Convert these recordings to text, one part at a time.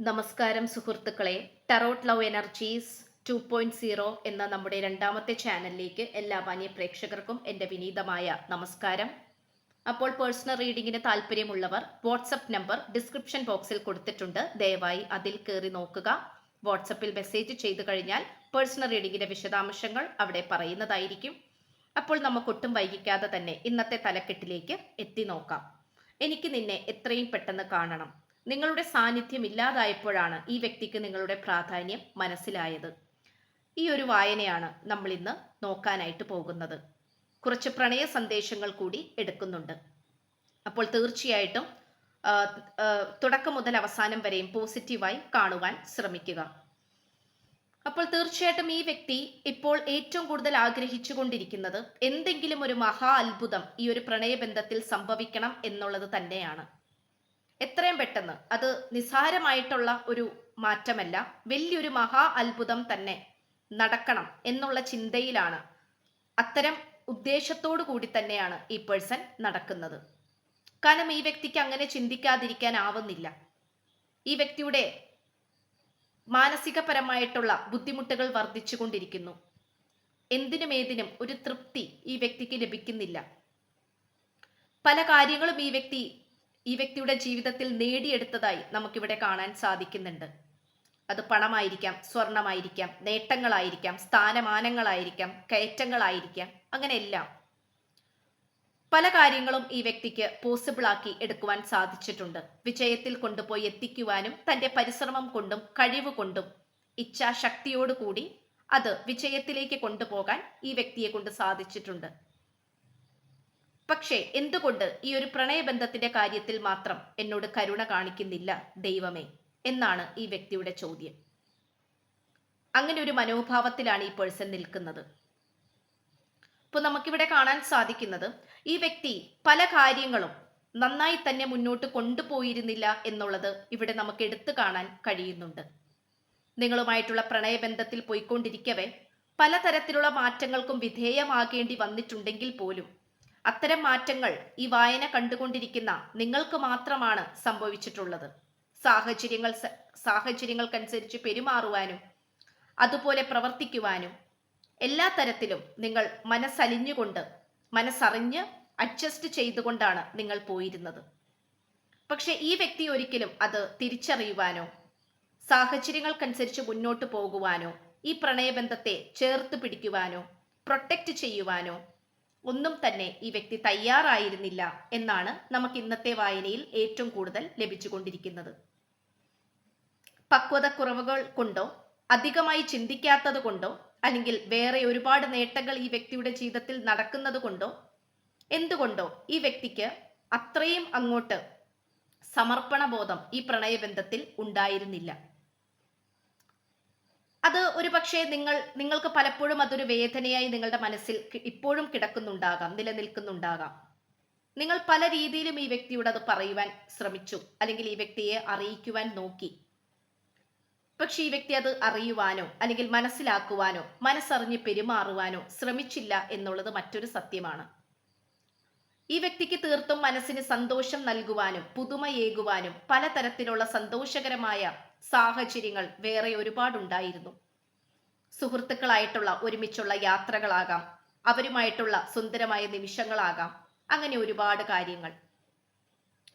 നമസ്കാരം സുഹൃത്തുക്കളെ. Tarot love energies 2.0 എന്ന നമ്മുടെ രണ്ടാമത്തെ ചാനലിലേക്ക് എല്ലാ മാന്യ പ്രേക്ഷകർക്കും എൻ്റെ വിനീതമായ നമസ്കാരം. അപ്പോൾ പേഴ്സണൽ റീഡിങ്ങിന് താല്പര്യമുള്ളവർ വാട്സപ്പ് നമ്പർ ഡിസ്ക്രിപ്ഷൻ ബോക്സിൽ കൊടുത്തിട്ടുണ്ട്. ദയവായി അതിൽ കയറി നോക്കുക. വാട്സപ്പിൽ മെസ്സേജ് ചെയ്തു കഴിഞ്ഞാൽ പേഴ്സണൽ റീഡിങ്ങിന്റെ വിശദാംശങ്ങൾ അവിടെ പറയുന്നതായിരിക്കും. അപ്പോൾ നമുക്കൊട്ടും വൈകിക്കാതെ തന്നെ ഇന്നത്തെ തലക്കെട്ടിലേക്ക് എത്തി നോക്കാം. എനിക്ക് നിന്നെ എത്രയും പെട്ടെന്ന് കാണണം. നിങ്ങളുടെ സാന്നിധ്യം ഇല്ലാതായപ്പോഴാണ് ഈ വ്യക്തിക്ക് നിങ്ങളുടെ പ്രാധാന്യം മനസ്സിലായത്. ഈ ഒരു വായനയാണ് നമ്മൾ ഇന്ന് നോക്കാനായിട്ട് പോകുന്നത്. കുറച്ച് പ്രണയ സന്ദേശങ്ങൾ കൂടി എടുക്കുന്നുണ്ട്. അപ്പോൾ തീർച്ചയായിട്ടും തുടക്കം മുതൽ അവസാനം വരെയും പോസിറ്റീവായി കാണുവാൻ ശ്രമിക്കുക. അപ്പോൾ തീർച്ചയായിട്ടും ഈ വ്യക്തി ഇപ്പോൾ ഏറ്റവും കൂടുതൽ ആഗ്രഹിച്ചു കൊണ്ടിരിക്കുന്നത് എന്തെങ്കിലും ഒരു മഹാ അത്ഭുതം ഈ ഒരു പ്രണയബന്ധത്തിൽ സംഭവിക്കണം എന്നുള്ളത് തന്നെയാണ്. എത്രയും പെട്ടെന്ന്, അത് നിസ്സാരമായിട്ടുള്ള ഒരു മാറ്റമല്ല, വലിയൊരു മഹാ അത്ഭുതം തന്നെ നടക്കണം എന്നുള്ള ചിന്തയിലാണ്, അത്തരം ഉദ്ദേശത്തോടു കൂടി തന്നെയാണ് ഈ പേഴ്സൺ നടക്കുന്നത്. കാരണം ഈ വ്യക്തിക്ക് അങ്ങനെ ചിന്തിക്കാതിരിക്കാനാവുന്നില്ല. ഈ വ്യക്തിയുടെ മാനസികപരമായിട്ടുള്ള ബുദ്ധിമുട്ടുകൾ വർദ്ധിച്ചു കൊണ്ടിരിക്കുന്നു. എന്തിനും ഏതിനും ഒരു തൃപ്തി ഈ വ്യക്തിക്ക് ലഭിക്കുന്നില്ല. പല കാര്യങ്ങളും ഈ വ്യക്തിയുടെ ജീവിതത്തിൽ നേടിയെടുത്തതായി നമുക്കിവിടെ കാണാൻ സാധിക്കുന്നുണ്ട്. അത് പണമായിരിക്കാം, സ്വർണമായിരിക്കാം, നേട്ടങ്ങളായിരിക്കാം, സ്ഥാനമാനങ്ങളായിരിക്കാം, കയറ്റങ്ങളായിരിക്കാം, അങ്ങനെ എല്ലാം പല കാര്യങ്ങളും ഈ വ്യക്തിക്ക് പോസിബിൾ ആക്കി എടുക്കുവാൻ സാധിച്ചിട്ടുണ്ട്. വിജയത്തിൽ കൊണ്ടുപോയി എത്തിക്കുവാനും തൻ്റെ പരിശ്രമം കൊണ്ടും കഴിവ് കൊണ്ടും ഇച്ഛാശക്തിയോടുകൂടി അത് വിജയത്തിലേക്ക് കൊണ്ടുപോകാൻ ഈ വ്യക്തിയെ കൊണ്ട് സാധിച്ചിട്ടുണ്ട്. പക്ഷേ എന്തുകൊണ്ട് ഈ ഒരു പ്രണയബന്ധത്തിന്റെ കാര്യത്തിൽ മാത്രം എന്നോട് കരുണ കാണിക്കുന്നില്ല ദൈവമേ എന്നാണ് ഈ വ്യക്തിയുടെ ചോദ്യം. അങ്ങനെ ഒരു മനോഭാവത്തിലാണ് ഈ പേഴ്സൺ നിൽക്കുന്നത്. അപ്പോൾ നമുക്കിവിടെ കാണാൻ സാധിക്കുന്നത്, ഈ വ്യക്തി പല കാര്യങ്ങളും നന്നായി തന്നെ മുന്നോട്ട് കൊണ്ടുപോയിരുന്നില്ല എന്നുള്ളത് ഇവിടെ നമുക്ക് എടുത്തു കാണാൻ കഴിയുന്നുണ്ട്. നിങ്ങളുമായിട്ടുള്ള പ്രണയബന്ധത്തിൽ പോയിക്കൊണ്ടിരിക്കവേ പലതരത്തിലുള്ള മാറ്റങ്ങൾക്കും വിധേയമാകേണ്ടി വന്നിട്ടുണ്ടെങ്കിൽ പോലും അത്തരം മാറ്റങ്ങൾ ഈ വായന കണ്ടുകൊണ്ടിരിക്കുന്ന നിങ്ങൾക്ക് മാത്രമാണ് സംഭവിച്ചിട്ടുള്ളത്. സാഹചര്യങ്ങൾക്കനുസരിച്ച് പെരുമാറുവാനും അതുപോലെ പ്രവർത്തിക്കുവാനും എല്ലാ തരത്തിലും നിങ്ങൾ മനസ്സറിഞ്ഞ് അഡ്ജസ്റ്റ് ചെയ്തുകൊണ്ടാണ് നിങ്ങൾ പോയിരുന്നത്. പക്ഷെ ഈ വ്യക്തി ഒരിക്കലും അത് തിരിച്ചറിയുവാനോ സാഹചര്യങ്ങൾക്കനുസരിച്ച് മുന്നോട്ട് പോകുവാനോ ഈ പ്രണയബന്ധത്തെ ചേർത്ത് പിടിക്കുവാനോ പ്രൊട്ടക്റ്റ് ചെയ്യുവാനോ ഒന്നും തന്നെ ഈ വ്യക്തി തയ്യാറായിരുന്നില്ല എന്നാണ് നമുക്ക് ഇന്നത്തെ വായനയിൽ ഏറ്റവും കൂടുതൽ ലഭിച്ചുകൊണ്ടിരിക്കുന്നത്. പക്വതക്കുറവുകൾ കൊണ്ടോ അധികമായി ചിന്തിക്കാത്തത് കൊണ്ടോ അല്ലെങ്കിൽ വേറെ ഒരുപാട് നേട്ടങ്ങൾ ഈ വ്യക്തിയുടെ ജീവിതത്തിൽ നടക്കുന്നത് കൊണ്ടോ എന്തുകൊണ്ടോ ഈ വ്യക്തിക്ക് അത്രയും അങ്ങോട്ട് സമർപ്പണബോധം ഈ പ്രണയബന്ധത്തിൽ ഉണ്ടായിരുന്നില്ല. അത് ഒരു പക്ഷേ നിങ്ങൾക്ക് പലപ്പോഴും അതൊരു വേദനയായി നിങ്ങളുടെ മനസ്സിൽ ഇപ്പോഴും നിലനിൽക്കുന്നുണ്ടാകാം. നിങ്ങൾ പല രീതിയിലും ഈ വ്യക്തിയോട് അത് പറയുവാൻ ശ്രമിച്ചു, അല്ലെങ്കിൽ ഈ വ്യക്തിയെ അറിയിക്കുവാൻ നോക്കി. പക്ഷെ ഈ വ്യക്തി അത് അറിയുവാനോ അല്ലെങ്കിൽ മനസ്സിലാക്കുവാനോ മനസ്സറിഞ്ഞ് പെരുമാറുവാനോ ശ്രമിച്ചില്ല എന്നുള്ളത് മറ്റൊരു സത്യമാണ്. ഈ വ്യക്തിക്ക് തീർത്തും മനസ്സിന് സന്തോഷം നൽകുവാനും പുതുമയേകുവാനും പലതരത്തിലുള്ള സന്തോഷകരമായ സാഹചര്യങ്ങൾ വേറെ ഒരുപാടുണ്ടായിരുന്നു. സുഹൃത്തുക്കളായിട്ടുള്ള ഒരുമിച്ചുള്ള യാത്രകളാകാം, അവരുമായിട്ടുള്ള സുന്ദരമായ നിമിഷങ്ങളാകാം, അങ്ങനെ ഒരുപാട് കാര്യങ്ങൾ.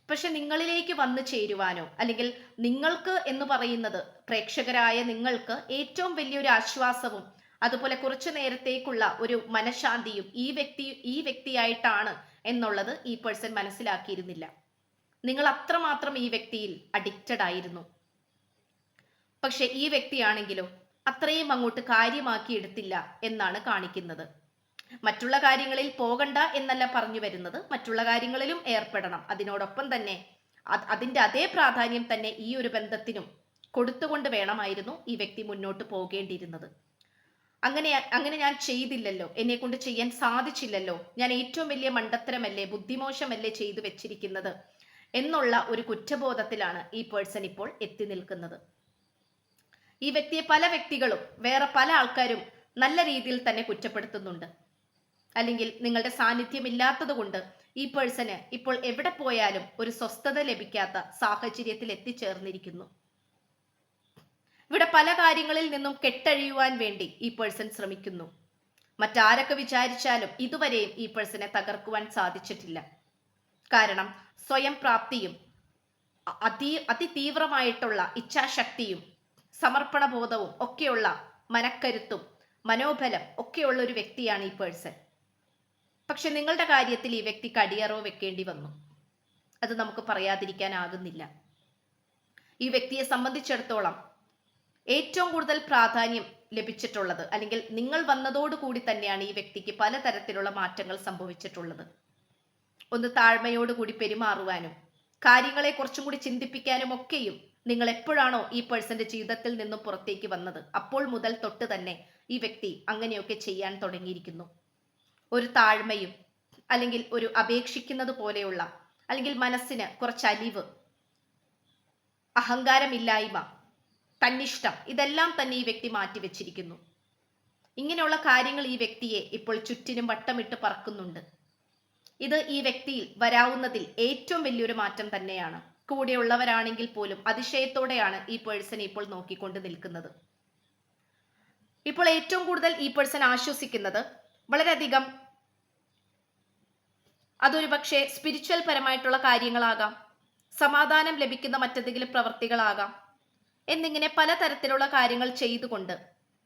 പക്ഷെ നിങ്ങളിലേക്ക് വന്നു ചേരുവാനോ അല്ലെങ്കിൽ നിങ്ങൾക്ക് എന്ന് പറയുന്നത് പ്രേക്ഷകരായ നിങ്ങൾക്ക് ഏറ്റവും വലിയൊരു ആശ്വാസവും അതുപോലെ കുറച്ചു നേരത്തേക്കുള്ള ഒരു മനഃശാന്തിയും ഈ വ്യക്തിയായിട്ടാണ് എന്നുള്ളത് ഈ പേഴ്സൺ മനസ്സിലാക്കിയിരുന്നില്ല. നിങ്ങൾ അത്രമാത്രം ഈ വ്യക്തിയിൽ അഡിക്റ്റഡ് ആയിരുന്നു. പക്ഷെ ഈ വ്യക്തിയാണെങ്കിലോ അത്രയും അങ്ങോട്ട് കാര്യമാക്കി എടുത്തില്ല എന്നാണ് കാണിക്കുന്നത്. മറ്റുള്ള കാര്യങ്ങളിൽ പോകണ്ട എന്നല്ല പറഞ്ഞു വരുന്നത്, മറ്റുള്ള കാര്യങ്ങളിലും ഏർപ്പെടണം. അതിനോടൊപ്പം തന്നെ അതിൻ്റെ അതേ പ്രാധാന്യം തന്നെ ഈ ഒരു കൊടുത്തുകൊണ്ട് വേണമായിരുന്നു ഈ വ്യക്തി മുന്നോട്ട് പോകേണ്ടിയിരുന്നത്. അങ്ങനെ ഞാൻ ചെയ്തില്ലല്ലോ, എന്നെ കൊണ്ട് ചെയ്യാൻ സാധിച്ചില്ലല്ലോ, ഞാൻ ഏറ്റവും വലിയ മണ്ടത്തരമല്ലേ, ബുദ്ധിമോശമല്ലേ ചെയ്തു വെച്ചിരിക്കുന്നത് എന്നുള്ള ഒരു കുറ്റബോധത്തിലാണ് ഈ പേഴ്സൺ ഇപ്പോൾ എത്തി നിൽക്കുന്നത്. ഈ വ്യക്തിയെ പല വ്യക്തികളും വേറെ പല ആൾക്കാരും നല്ല രീതിയിൽ തന്നെ കുറ്റപ്പെടുത്തുന്നുണ്ട്. അല്ലെങ്കിൽ നിങ്ങളുടെ സാന്നിധ്യം ഇല്ലാത്തത് കൊണ്ട് ഈ പേഴ്സണ് ഇപ്പോൾ എവിടെ പോയാലും ഒരു സ്വസ്ഥത ലഭിക്കാത്ത സാഹചര്യത്തിൽ എത്തിച്ചേർന്നിരിക്കുന്നു. ഇവിടെ പല കാര്യങ്ങളിൽ നിന്നും കെട്ടഴിയുവാൻ വേണ്ടി ഈ പേഴ്സൺ ശ്രമിക്കുന്നു. മറ്റാരൊക്കെ വിചാരിച്ചാലും ഇതുവരെയും ഈ പേഴ്സണെ തകർക്കുവാൻ സാധിച്ചിട്ടില്ല. കാരണം സ്വയം പ്രാപ്തിയും അതിതീവ്രമായിട്ടുള്ള ഇച്ഛാശക്തിയും സമർപ്പണ ബോധവും ഒക്കെയുള്ള മനക്കരുത്തും മനോബലം ഒക്കെയുള്ള ഒരു വ്യക്തിയാണ് ഈ പേഴ്സൺ. പക്ഷെ നിങ്ങളുടെ കാര്യത്തിൽ ഈ വ്യക്തിക്ക് അടിയറവ് വെക്കേണ്ടി വന്നു. അത് നമുക്ക് പറയാതിരിക്കാനാകുന്നില്ല. ഈ വ്യക്തിയെ സംബന്ധിച്ചിടത്തോളം ഏറ്റവും കൂടുതൽ പ്രാധാന്യം ലഭിച്ചിട്ടുള്ളത്, അല്ലെങ്കിൽ നിങ്ങൾ വന്നതോടുകൂടി തന്നെയാണ് ഈ വ്യക്തിക്ക് പലതരത്തിലുള്ള മാറ്റങ്ങൾ സംഭവിച്ചിട്ടുള്ളത്. ഒന്ന് താഴ്മയോടുകൂടി പെരുമാറുവാനും കാര്യങ്ങളെ കുറച്ചും കൂടി ചിന്തിപ്പിക്കാനും ഒക്കെയും നിങ്ങൾ എപ്പോഴാണോ ഈ പേഴ്സന്റെ ജീവിതത്തിൽ നിന്നും പുറത്തേക്ക് വന്നത് അപ്പോൾ മുതൽ തൊട്ട് തന്നെ ഈ വ്യക്തി അങ്ങനെയൊക്കെ ചെയ്യാൻ തുടങ്ങിയിരിക്കുന്നു. ഒരു താഴ്മയും അല്ലെങ്കിൽ ഒരു അപേക്ഷിക്കുന്നത് പോലെയുള്ള, അല്ലെങ്കിൽ മനസ്സിന് കുറച്ച് അലിവ്, അഹങ്കാരമില്ലായ്മ, തന്നിഷ്ടം, ഇതെല്ലാം തന്നെ ഈ വ്യക്തി മാറ്റിവെച്ചിരിക്കുന്നു. ഇങ്ങനെയുള്ള കാര്യങ്ങൾ ഈ വ്യക്തിയെ ഇപ്പോൾ ചുറ്റിനും വട്ടമിട്ട് പറക്കുന്നുണ്ട്. ഇത് ഈ വ്യക്തിയിൽ വരാവുന്നതിൽ ഏറ്റവും വലിയൊരു മാറ്റം തന്നെയാണ്. കൂടെയുള്ളവരാണെങ്കിൽ പോലും അതിശയത്തോടെയാണ് ഈ പേഴ്സൺ ഇപ്പോൾ നോക്കിക്കൊണ്ട് നിൽക്കുന്നത്. ഇപ്പോൾ ഏറ്റവും കൂടുതൽ ഈ പേഴ്സൺ ആശ്വസിക്കുന്നത് വളരെയധികം അതൊരു പക്ഷേ സ്പിരിച്വൽ പരമായിട്ടുള്ള കാര്യങ്ങളാകാം, സമാധാനം ലഭിക്കുന്ന മറ്റെന്തെങ്കിലും പ്രവർത്തികളാകാം, എന്നിങ്ങനെ പലതരത്തിലുള്ള കാര്യങ്ങൾ ചെയ്തുകൊണ്ട്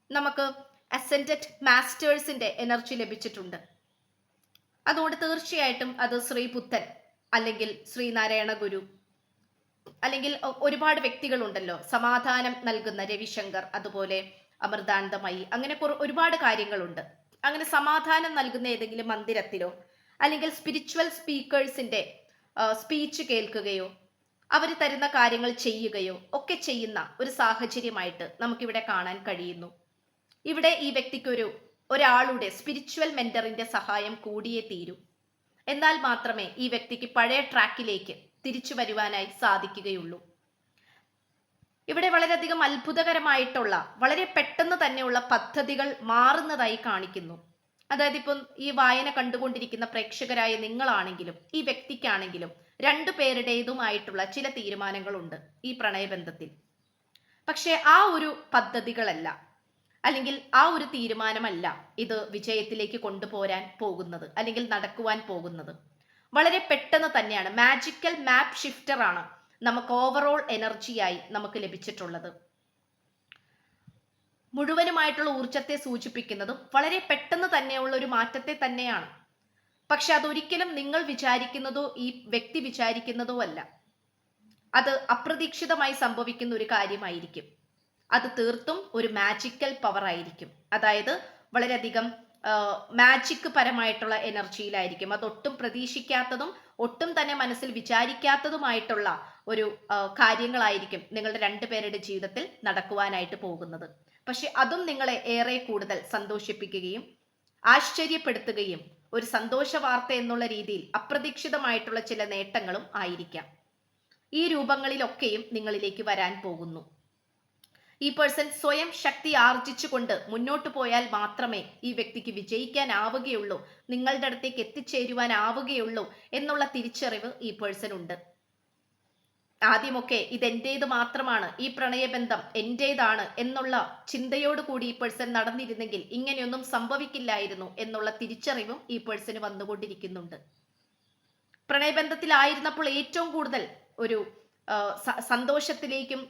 നമുക്ക് അസെൻഡഡ് മാസ്റ്റേഴ്സിന്റെ എനർജി ലഭിച്ചിട്ടുണ്ട്. അതുകൊണ്ട് തീർച്ചയായിട്ടും അത് ശ്രീ ബുദ്ധൻ അല്ലെങ്കിൽ ശ്രീനാരായണ ഗുരു അല്ലെങ്കിൽ ഒരുപാട് വ്യക്തികളുണ്ടല്ലോ, സമാധാനം നൽകുന്ന രവിശങ്കർ, അതുപോലെ അമൃതാനന്ദമയി, അങ്ങനെ ഒരുപാട് കാര്യങ്ങളുണ്ട്. അങ്ങനെ സമാധാനം നൽകുന്ന ഏതെങ്കിലും മന്ദിരത്തിലോ അല്ലെങ്കിൽ സ്പിരിച്വൽ സ്പീക്കേഴ്സിന്റെ സ്പീച്ച് കേൾക്കുകയോ അവർ തരുന്ന കാര്യങ്ങൾ ചെയ്യുകയോ ഒക്കെ ചെയ്യുന്ന ഒരു സാഹചര്യമായിട്ട് നമുക്കിവിടെ കാണാൻ കഴിയുന്നു. ഇവിടെ ഈ വ്യക്തിക്കൊരു ഒരാളുടെ സ്പിരിച്വൽ മെന്ററിന്റെ സഹായം കൂടിയേ തീരൂ. എന്നാൽ മാത്രമേ ഈ വ്യക്തിക്ക് പഴയ ട്രാക്കിലേക്ക് തിരിച്ചു വരുവാനായി സാധിക്കുകയുള്ളൂ. ഇവിടെ വളരെയധികം അത്ഭുതകരമായിട്ടുള്ള, വളരെ പെട്ടെന്ന് തന്നെയുള്ള പദ്ധതികൾ മാറുന്നതായി കാണിക്കുന്നു. അതായത് ഇപ്പം ഈ വായന കണ്ടുകൊണ്ടിരിക്കുന്ന പ്രേക്ഷകരായ നിങ്ങളാണെങ്കിലും ഈ വ്യക്തിക്കാണെങ്കിലും രണ്ടുപേരുടേതുമായിട്ടുള്ള ചില തീരുമാനങ്ങളുണ്ട് ഈ പ്രണയബന്ധത്തിൽ. പക്ഷെ ആ ഒരു പദ്ധതികളല്ല, അല്ലെങ്കിൽ ആ ഒരു തീരുമാനമല്ല ഇത് വിജയത്തിലേക്ക് കൊണ്ടുപോരാൻ പോകുന്നത്, അല്ലെങ്കിൽ നടക്കുവാൻ പോകുന്നത്. വളരെ പെട്ടെന്ന് തന്നെയാണ്, മാജിക്കൽ മാപ്പ് ഷിഫ്റ്റർ ആണ് നമുക്ക് ഓവറോൾ എനർജിയായി നമുക്ക് ലഭിച്ചിട്ടുള്ളത്. മുഴുവനുമായിട്ടുള്ള ഊർജത്തെ സൂചിപ്പിക്കുന്നതും വളരെ പെട്ടെന്ന് തന്നെയുള്ള ഒരു മാറ്റത്തെ തന്നെയാണ്. പക്ഷെ അതൊരിക്കലും നിങ്ങൾ വിചാരിക്കുന്നതോ ഈ വ്യക്തി വിചാരിക്കുന്നതോ അല്ല. അത് അപ്രതീക്ഷിതമായി സംഭവിക്കുന്ന ഒരു കാര്യമായിരിക്കും. അത് തീർത്തും ഒരു മാജിക്കൽ പവർ ആയിരിക്കും. അതായത് വളരെയധികം മാജിക് പരമായിട്ടുള്ള എനർജിയിലായിരിക്കും. അതൊട്ടും പ്രതീക്ഷിക്കാത്തതും ഒട്ടും തന്നെ മനസ്സിൽ വിചാരിക്കാത്തതുമായിട്ടുള്ള ഒരു കാര്യങ്ങളായിരിക്കും നിങ്ങളുടെ രണ്ടുപേരുടെ ജീവിതത്തിൽ നടക്കുവാനായിട്ട് പോകുന്നത്. പക്ഷെ അതും നിങ്ങളെ ഏറെ കൂടുതൽ സന്തോഷിപ്പിക്കുകയും ആശ്ചര്യപ്പെടുത്തുകയും ഒരു സന്തോഷ വാർത്ത എന്നുള്ള രീതിയിൽ അപ്രതീക്ഷിതമായിട്ടുള്ള ചില നേട്ടങ്ങളും ആയിരിക്കാം. ഈ രൂപങ്ങളിലൊക്കെയും നിങ്ങളിലേക്ക് വരാൻ പോകുന്നു. ഈ പേഴ്സൺ സ്വയം ശക്തി ആർജിച്ചുകൊണ്ട് മുന്നോട്ട് പോയാൽ മാത്രമേ ഈ വ്യക്തിക്ക് വിജയിക്കാനാവുകയുള്ളൂ, നിങ്ങളുടെ അടുത്തേക്ക് എത്തിച്ചേരുവാനാവുകയുള്ളൂ എന്നുള്ള തിരിച്ചറിവ് ഈ പേഴ്സൺ ഉണ്ട്. ആദ്യമൊക്കെ ഇതെന്റേത് മാത്രമാണ്, ഈ പ്രണയബന്ധം എന്റേതാണ് എന്നുള്ള ചിന്തയോടുകൂടി ഈ പേഴ്സൺ നടന്നിരുന്നെങ്കിൽ ഇങ്ങനെയൊന്നും സംഭവിക്കില്ലായിരുന്നു എന്നുള്ള തിരിച്ചറിവും ഈ പേഴ്സണ് വന്നുകൊണ്ടിരിക്കുന്നുണ്ട്. പ്രണയബന്ധത്തിലായിരുന്നപ്പോൾ ഏറ്റവും കൂടുതൽ ഒരു സന്തോഷത്തിലേക്കും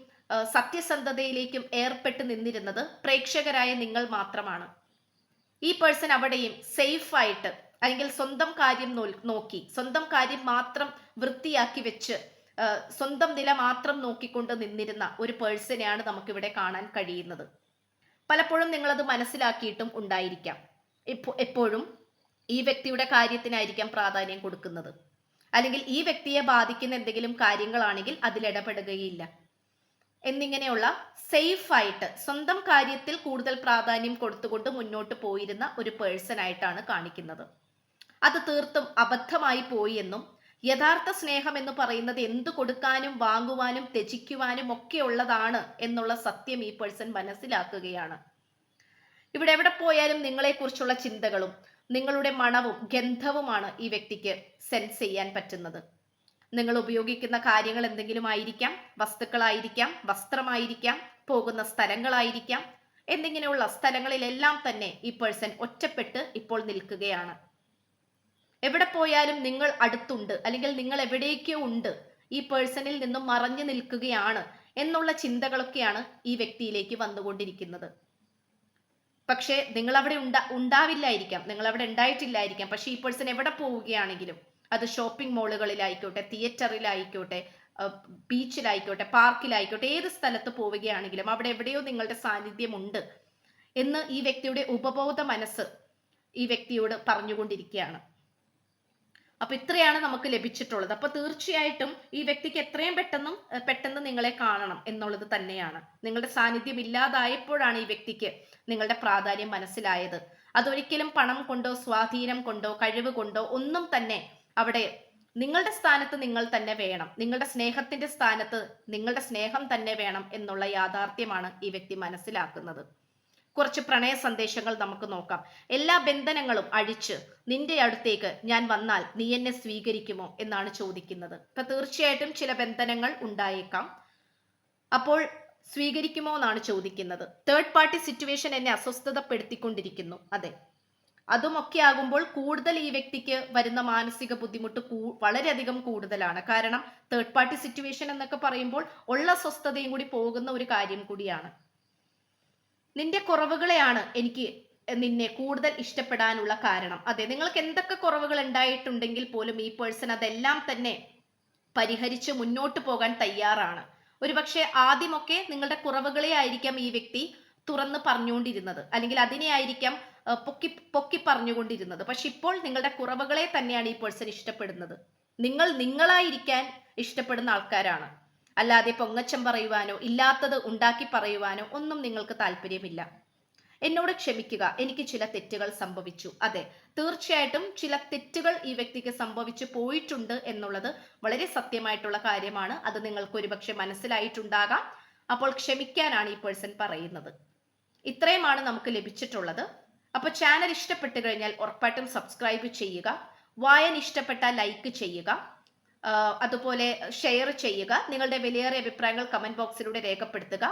സത്യസന്ധതയിലേക്കും ഏർപ്പെട്ട് നിന്നിരുന്നത് പ്രേക്ഷകരായ നിങ്ങൾ മാത്രമാണ്. ഈ പേഴ്സൺ അവിടെയും സേഫ് ആയിട്ട്, അല്ലെങ്കിൽ സ്വന്തം കാര്യം നോക്കി സ്വന്തം കാര്യം മാത്രം വൃത്തിയാക്കി വെച്ച് സ്വന്തം നില മാത്രം നോക്കിക്കൊണ്ട് നിന്നിരുന്ന ഒരു പേഴ്സണെയാണ് നമുക്കിവിടെ കാണാൻ കഴിയുന്നത്. പലപ്പോഴും നിങ്ങളത് മനസ്സിലാക്കിയിട്ടും ഉണ്ടായിരിക്കാം. എപ്പോഴും ഈ വ്യക്തിയുടെ കാര്യത്തിനായിരിക്കാം പ്രാധാന്യം കൊടുക്കുന്നത്, അല്ലെങ്കിൽ ഈ വ്യക്തിയെ ബാധിക്കുന്ന എന്തെങ്കിലും കാര്യങ്ങളാണെങ്കിൽ അതിലിടപെടുകയില്ല എന്നിങ്ങനെയുള്ള സേഫ് ആയിട്ട് സ്വന്തം കാര്യത്തിൽ കൂടുതൽ പ്രാധാന്യം കൊടുത്തുകൊണ്ട് മുന്നോട്ട് പോയിരുന്ന ഒരു പേഴ്സൺ ആയിട്ടാണ് കാണിക്കുന്നത്. അത് തീർത്തും അബദ്ധമായി പോയി എന്നും യഥാർത്ഥ സ്നേഹം എന്ന് പറയുന്നത് എന്തു കൊടുക്കാനും വാങ്ങുവാനും ത്യജിക്കുവാനും ഒക്കെ ഉള്ളതാണ് എന്നുള്ള സത്യം ഈ പേഴ്സൺ മനസ്സിലാക്കുകയാണ്. ഇവിടെ എവിടെ പോയാലും നിങ്ങളെക്കുറിച്ചുള്ള ചിന്തകളും നിങ്ങളുടെ മണവും ഗന്ധവുമാണ് ഈ വ്യക്തിക്ക് സെൻസ് ചെയ്യാൻ പറ്റുന്നത്. നിങ്ങൾ ഉപയോഗിക്കുന്ന കാര്യങ്ങൾ എന്തെങ്കിലും ആയിരിക്കാം, വസ്തുക്കളായിരിക്കാം, വസ്ത്രമായിരിക്കാം, പോകുന്ന സ്ഥലങ്ങളായിരിക്കാം. എന്നിങ്ങനെയുള്ള സ്ഥലങ്ങളിലെല്ലാം തന്നെ ഈ പേഴ്സൺ ഒറ്റപ്പെട്ട് ഇപ്പോൾ നിൽക്കുകയാണ്. എവിടെ പോയാലും നിങ്ങൾ അടുത്തുണ്ട്, അല്ലെങ്കിൽ നിങ്ങൾ എവിടേക്കോ ഉണ്ട്, ഈ പേഴ്സണിൽ നിന്നും മറഞ്ഞു നിൽക്കുകയാണ് എന്നുള്ള ചിന്തകളൊക്കെയാണ് ഈ വ്യക്തിയിലേക്ക് വന്നുകൊണ്ടിരിക്കുന്നത്. പക്ഷേ നിങ്ങൾ അവിടെ ഉണ്ടാവില്ലായിരിക്കാം, നിങ്ങൾ അവിടെ ഉണ്ടായിട്ടില്ലായിരിക്കാം. പക്ഷെ ഈ പേഴ്സൺ എവിടെ പോവുകയാണെങ്കിലും, അത് ഷോപ്പിംഗ് മോളുകളിലായിക്കോട്ടെ, തിയേറ്ററിലായിക്കോട്ടെ, ബീച്ചിലായിക്കോട്ടെ, പാർക്കിലായിക്കോട്ടെ, ഏത് സ്ഥലത്ത് പോവുകയാണെങ്കിലും അവിടെ എവിടെയോ നിങ്ങളുടെ സാന്നിധ്യമുണ്ട് എന്ന് ഈ വ്യക്തിയുടെ ഉപബോധ മനസ്സ് ഈ വ്യക്തിയോട് പറഞ്ഞുകൊണ്ടിരിക്കുകയാണ്. അപ്പൊ ഇത്രയാണ് നമുക്ക് ലഭിച്ചിട്ടുള്ളത്. അപ്പൊ തീർച്ചയായിട്ടും ഈ വ്യക്തിക്ക് എത്രയും പെട്ടെന്ന് നിങ്ങളെ കാണണം എന്നുള്ളത് തന്നെയാണ്. നിങ്ങളുടെ സാന്നിധ്യം ഇല്ലാതായപ്പോഴാണ് ഈ വ്യക്തിക്ക് നിങ്ങളുടെ പ്രാധാന്യം മനസ്സിലായത്. അതൊരിക്കലും പണം കൊണ്ടോ സ്വാധീനം കൊണ്ടോ കഴിവ് കൊണ്ടോ ഒന്നും തന്നെ അവിടെ നിങ്ങളുടെ സ്ഥാനത്ത് നിങ്ങൾ തന്നെ വേണം, നിങ്ങളുടെ സ്നേഹത്തിന്റെ സ്ഥാനത്ത് നിങ്ങളുടെ സ്നേഹം തന്നെ വേണം എന്നുള്ള യാഥാർത്ഥ്യമാണ് ഈ വ്യക്തി മനസ്സിലാക്കുന്നത്. കുറച്ച് പ്രണയ സന്ദേശങ്ങൾ നമുക്ക് നോക്കാം. എല്ലാ ബന്ധനങ്ങളും അഴിച്ച് നിന്റെ അടുത്തേക്ക് ഞാൻ വന്നാൽ നീ എന്നെ സ്വീകരിക്കുമോ എന്നാണ് ചോദിക്കുന്നത്. ഇപ്പൊ തീർച്ചയായിട്ടും ചില ബന്ധനങ്ങൾ ഉണ്ടായേക്കാം. അപ്പോൾ സ്വീകരിക്കുമോ എന്നാണ് ചോദിക്കുന്നത്. തേർഡ് പാർട്ടി സിറ്റുവേഷൻ എന്നെ അസ്വസ്ഥതപ്പെടുത്തിക്കൊണ്ടിരിക്കുന്നു. അതെ, അതുമൊക്കെ ആകുമ്പോൾ കൂടുതൽ ഈ വ്യക്തിക്ക് വരുന്ന മാനസിക ബുദ്ധിമുട്ട് വളരെയധികം കൂടുതലാണ്. കാരണം തേർഡ് പാർട്ടി സിറ്റുവേഷൻ എന്നൊക്കെ പറയുമ്പോൾ ഉള്ള സ്വസ്ഥതയും കൂടി പോകുന്ന ഒരു കാര്യം കൂടിയാണ്. നിന്റെ കുറവുകളെയാണ് എനിക്ക് നിന്നെ കൂടുതൽ ഇഷ്ടപ്പെടാനുള്ള കാരണം. അതെ, നിങ്ങൾക്ക് എന്തൊക്കെ കുറവുകൾ ഉണ്ടായിട്ടുണ്ടെങ്കിൽ പോലും ഈ പേഴ്സൺ അതെല്ലാം തന്നെ പരിഹരിച്ച് മുന്നോട്ട് പോകാൻ തയ്യാറാണ്. ഒരുപക്ഷെ ആദ്യമൊക്കെ നിങ്ങളുടെ കുറവുകളെ ആയിരിക്കാം ഈ വ്യക്തി തുറന്ന് പറഞ്ഞുകൊണ്ടിരുന്നത്, അല്ലെങ്കിൽ അതിനെ ആയിരിക്കാം പൊക്കി പറഞ്ഞുകൊണ്ടിരുന്നത്. പക്ഷെ ഇപ്പോൾ നിങ്ങളുടെ കുറവുകളെ തന്നെയാണ് ഈ പേഴ്സൺ ഇഷ്ടപ്പെടുന്നത്. നിങ്ങൾ നിങ്ങളായിരിക്കാൻ ഇഷ്ടപ്പെടുന്ന ആൾക്കാരാണ്. അല്ലാതെ പൊങ്ങച്ചം പറയുവാനോ ഇല്ലാത്തത് ഉണ്ടാക്കി പറയുവാനോ ഒന്നും നിങ്ങൾക്ക് താല്പര്യമില്ല. എന്നോട് ക്ഷമിക്കുക, എനിക്ക് ചില തെറ്റുകൾ സംഭവിച്ചു. അതെ, തീർച്ചയായിട്ടും ചില തെറ്റുകൾ ഈ വ്യക്തിക്ക് സംഭവിച്ചു പോയിട്ടുണ്ട് എന്നുള്ളത് വളരെ സത്യമായിട്ടുള്ള കാര്യമാണ്. അത് നിങ്ങൾക്ക് ഒരുപക്ഷെ മനസ്സിലായിട്ടുണ്ടാകാം. അപ്പോൾ ക്ഷമിക്കാനാണ് ഈ പേഴ്സൺ പറയുന്നത്. ഇത്രയുമാണ് നമുക്ക് ലഭിച്ചിട്ടുള്ളത്. അപ്പൊ ചാനൽ ഇഷ്ടപ്പെട്ടു കഴിഞ്ഞാൽ ഉറപ്പായിട്ടും സബ്സ്ക്രൈബ് ചെയ്യുക. വായന ഇഷ്ടപ്പെട്ടാൽ ലൈക്ക് ചെയ്യുക, അതുപോലെ ഷെയർ ചെയ്യുക. നിങ്ങളുടെ വിലയേറിയ അഭിപ്രായങ്ങൾ കമന്റ് ബോക്സിലൂടെ രേഖപ്പെടുത്തുക.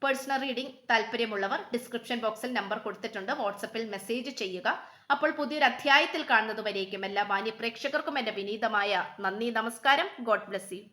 പേഴ്സണൽ റീഡിംഗ് താല്പര്യമുള്ളവർ ഡിസ്ക്രിപ്ഷൻ ബോക്സിൽ നമ്പർ കൊടുത്തിട്ടുണ്ട്, വാട്സപ്പിൽ മെസ്സേജ് ചെയ്യുക. അപ്പോൾ പുതിയൊരു അധ്യായത്തിൽ കാണുന്നത് വരേക്കും എല്ലാ മാന്യ പ്രേക്ഷകർക്കും എന്റെ വിനീതമായ നന്ദി, നമസ്കാരം. God bless you.